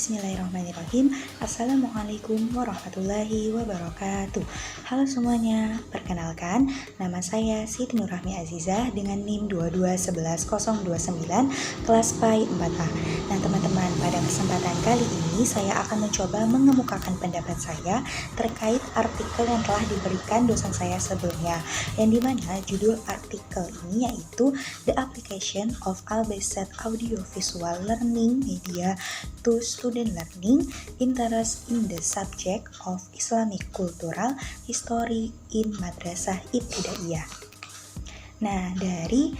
Bismillahirrahmanirrahim. Assalamualaikum warahmatullahi wabarakatuh. Halo semuanya, perkenalkan nama saya Siti Nurrahmi Azizah dengan NIM 2211029 kelas PAI 4A. Nah teman-teman, pada kesempatan kali ini saya akan mencoba mengemukakan pendapat saya terkait artikel yang telah diberikan dosen saya sebelumnya, yang dimana judul artikel ini yaitu The Application of Al-Based Audio Visual Learning Media to Student Learning Interest in the Subject of Islamic Cultural History in Madrasah Ibtidaiyah. Nah, dari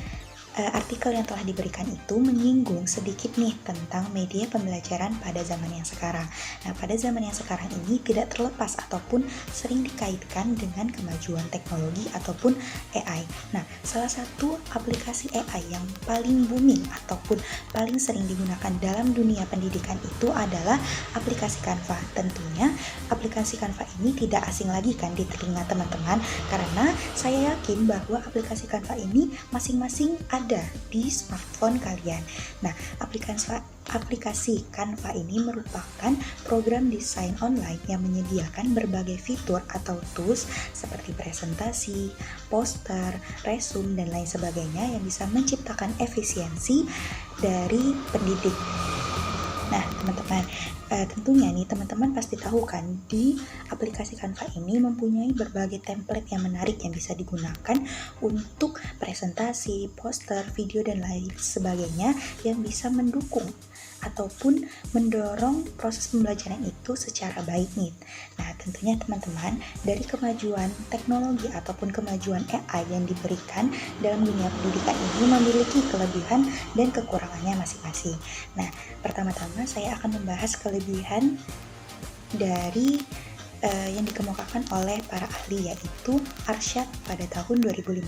artikel yang telah diberikan itu menyinggung sedikit nih tentang media pembelajaran pada zaman yang sekarang. Nah, pada zaman yang sekarang ini tidak terlepas ataupun sering dikaitkan dengan kemajuan teknologi ataupun AI. Nah, salah satu aplikasi AI yang paling booming ataupun paling sering digunakan dalam dunia pendidikan itu adalah aplikasi Canva. Tentunya aplikasi Canva ini tidak asing lagi kan di telinga teman-teman, karena saya yakin bahwa aplikasi Canva ini masing-masing ada di smartphone kalian. Nah, aplikasi Canva ini merupakan program desain online yang menyediakan berbagai fitur atau tools seperti presentasi, poster, resume, dan lain sebagainya yang bisa menciptakan efisiensi dari pendidik. Nah, teman-teman, tentunya nih teman-teman pasti tahu kan di aplikasi Canva ini mempunyai berbagai template yang menarik yang bisa digunakan untuk presentasi, poster, video, dan lain sebagainya yang bisa mendukung ataupun mendorong proses pembelajaran itu secara baik nih. Nah, tentunya teman-teman, dari kemajuan teknologi ataupun kemajuan AI yang diberikan dalam dunia pendidikan ini memiliki kelebihan dan kekurangannya masing-masing. Nah, pertama-tama saya akan membahas kelebihan dari yang dikemukakan oleh para ahli, yaitu Arsyad pada tahun 2015.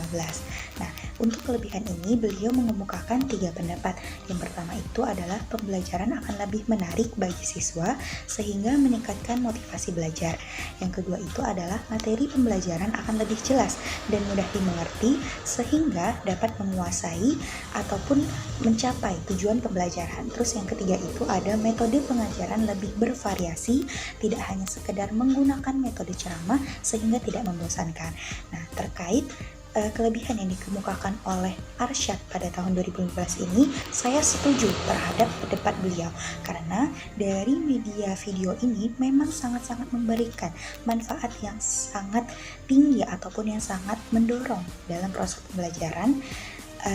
Nah, untuk kelebihan ini beliau mengemukakan 3 pendapat. Yang pertama itu adalah pembelajaran akan lebih menarik bagi siswa sehingga meningkatkan motivasi belajar. Yang kedua itu adalah materi pembelajaran akan lebih jelas dan mudah dimengerti sehingga dapat menguasai ataupun mencapai tujuan pembelajaran. Terus yang ketiga itu ada metode pengajaran lebih bervariasi, tidak hanya sekedar menggunakan metode ceramah sehingga tidak membosankan. Nah, terkait kelebihan yang dikemukakan oleh Arsyad pada tahun 2015 ini, saya setuju terhadap pendapat beliau karena dari media video ini memang sangat-sangat memberikan manfaat yang sangat tinggi ataupun yang sangat mendorong dalam proses pembelajaran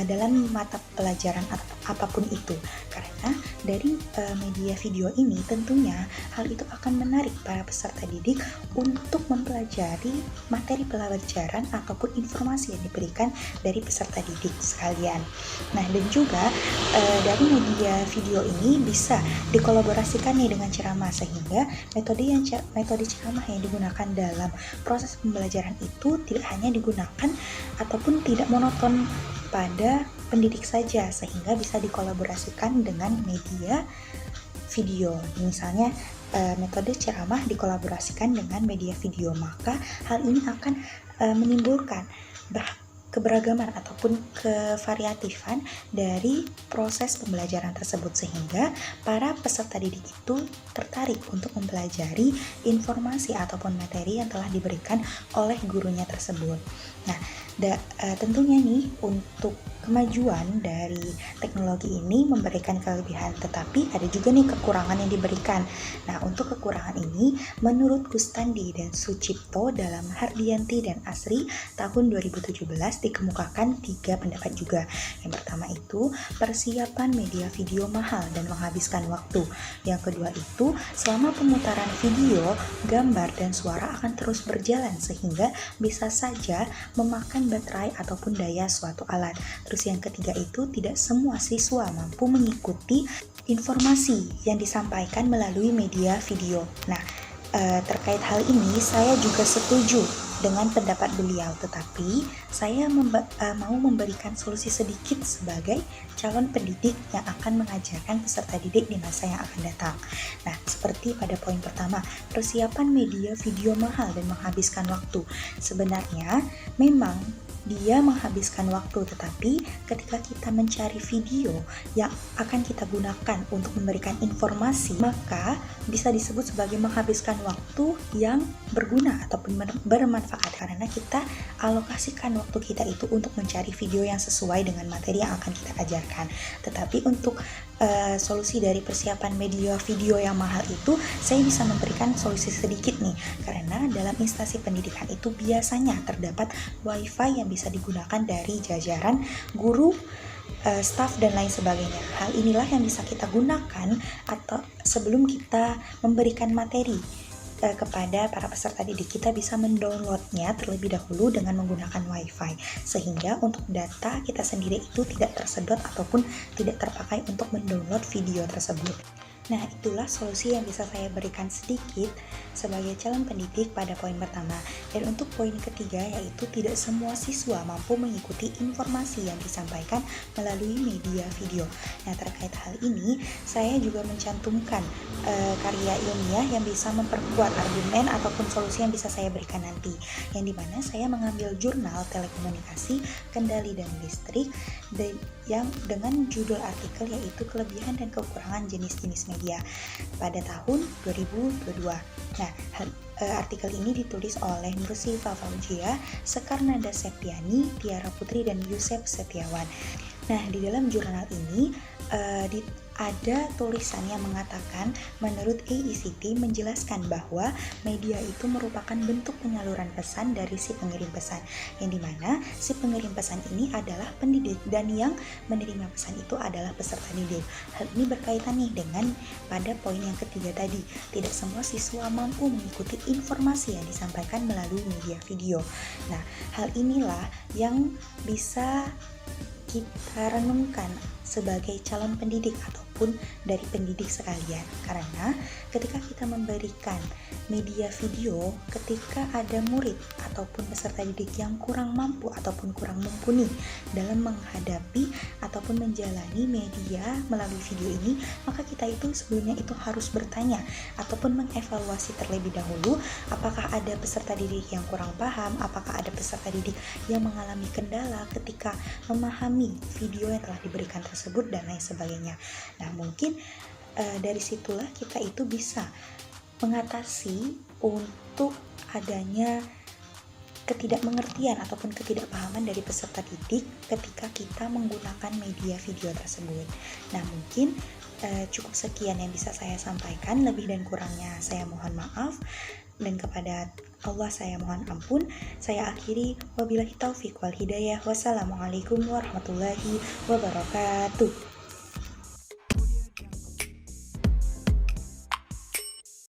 dalam mata pelajaran apapun itu. Karena dari media video ini tentunya hal itu akan menarik para peserta didik untuk mempelajari materi pelajaran ataupun informasi yang diberikan dari peserta didik sekalian. Nah, dan juga dari media video ini bisa dikolaborasikan nih dengan ceramah sehingga metode ceramah yang digunakan dalam proses pembelajaran itu tidak hanya digunakan ataupun tidak monoton pada pendidik saja, sehingga bisa dikolaborasikan dengan media video. Misalnya metode ceramah dikolaborasikan dengan media video, maka hal ini akan menimbulkan keberagaman ataupun kevariatifan dari proses pembelajaran tersebut sehingga para peserta didik itu tertarik untuk mempelajari informasi ataupun materi yang telah diberikan oleh gurunya tersebut. Nah, tentunya nih untuk kemajuan dari teknologi ini memberikan kelebihan, tetapi ada juga nih kekurangan yang diberikan. Nah, untuk kekurangan ini menurut Gustandi dan Sucipto dalam Hardianti dan Asri tahun 2017 dikemukakan 3 pendapat juga. Yang pertama itu persiapan media video mahal dan menghabiskan waktu. Yang kedua itu selama pemutaran video, gambar dan suara akan terus berjalan sehingga bisa saja memakan baterai ataupun daya suatu alat. Terus yang ketiga itu tidak semua siswa mampu mengikuti informasi yang disampaikan melalui media video. Nah, terkait hal ini saya juga setuju dengan pendapat beliau, tetapi saya mau memberikan solusi sedikit sebagai calon pendidik yang akan mengajarkan peserta didik di masa yang akan datang. Nah, seperti pada poin pertama, persiapan media video mahal dan menghabiskan waktu. Sebenarnya memang dia menghabiskan waktu, tetapi ketika kita mencari video yang akan kita gunakan untuk memberikan informasi, maka bisa disebut sebagai menghabiskan waktu yang berguna ataupun bermanfaat, karena kita alokasikan waktu kita itu untuk mencari video yang sesuai dengan materi yang akan kita ajarkan. Tetapi untuk solusi dari persiapan media video yang mahal itu, saya bisa memberikan solusi sedikit nih, karena dalam instansi pendidikan itu biasanya terdapat wifi yang bisa digunakan dari jajaran guru, staf dan lain sebagainya. Hal inilah yang bisa kita gunakan atau sebelum kita memberikan materi kepada para peserta didik, kita bisa mendownloadnya terlebih dahulu dengan menggunakan wifi, sehingga untuk data kita sendiri itu tidak tersedot ataupun tidak terpakai untuk mendownload video tersebut. Nah, itulah solusi yang bisa saya berikan sedikit sebagai calon pendidik pada poin pertama. Dan untuk poin ketiga, yaitu tidak semua siswa mampu mengikuti informasi yang disampaikan melalui media video. Nah, terkait hal ini, saya juga mencantumkan karya ilmiah yang bisa memperkuat argumen ataupun solusi yang bisa saya berikan nanti. Yang dimana saya mengambil jurnal telekomunikasi, kendali dan listrik, yang dengan judul artikel yaitu kelebihan dan kekurangan jenis-jenis media pada tahun 2022. Nah, artikel ini ditulis oleh Nursifa Fauzia, Sekarnada Septiani, Tiara Putri, dan Yusef Setiawan. Nah, di dalam jurnal ini ada tulisan yang mengatakan menurut AICT menjelaskan bahwa media itu merupakan bentuk penyaluran pesan dari si pengirim pesan, yang dimana si pengirim pesan ini adalah pendidik dan yang menerima pesan itu adalah peserta didik. Hal ini berkaitan nih dengan pada poin yang ketiga tadi, tidak semua siswa mampu mengikuti informasi yang disampaikan melalui media video. Nah, hal inilah yang bisa kita renungkan sebagai calon pendidik ataupun dari pendidik sekalian, karena ketika kita memberikan media video, ketika ada murid ataupun peserta didik yang kurang mampu ataupun kurang mumpuni dalam menghadapi ataupun menjalani media melalui video ini, maka kita itu sebelumnya itu harus bertanya ataupun mengevaluasi terlebih dahulu, apakah ada peserta didik yang kurang paham, apakah ada peserta didik yang mengalami kendala ketika memahami video yang telah diberikan tersebut dan lain sebagainya. Nah, mungkin dari situlah kita itu bisa mengatasi untuk adanya ketidakmengertian ataupun ketidakpahaman dari peserta didik ketika kita menggunakan media video tersebut. Nah, mungkin cukup sekian yang bisa saya sampaikan, lebih dan kurangnya saya mohon maaf, dan kepada Allah saya mohon ampun. Saya akhiri, wabillahi taufiq wal hidayah. Wassalamualaikum warahmatullahi wabarakatuh.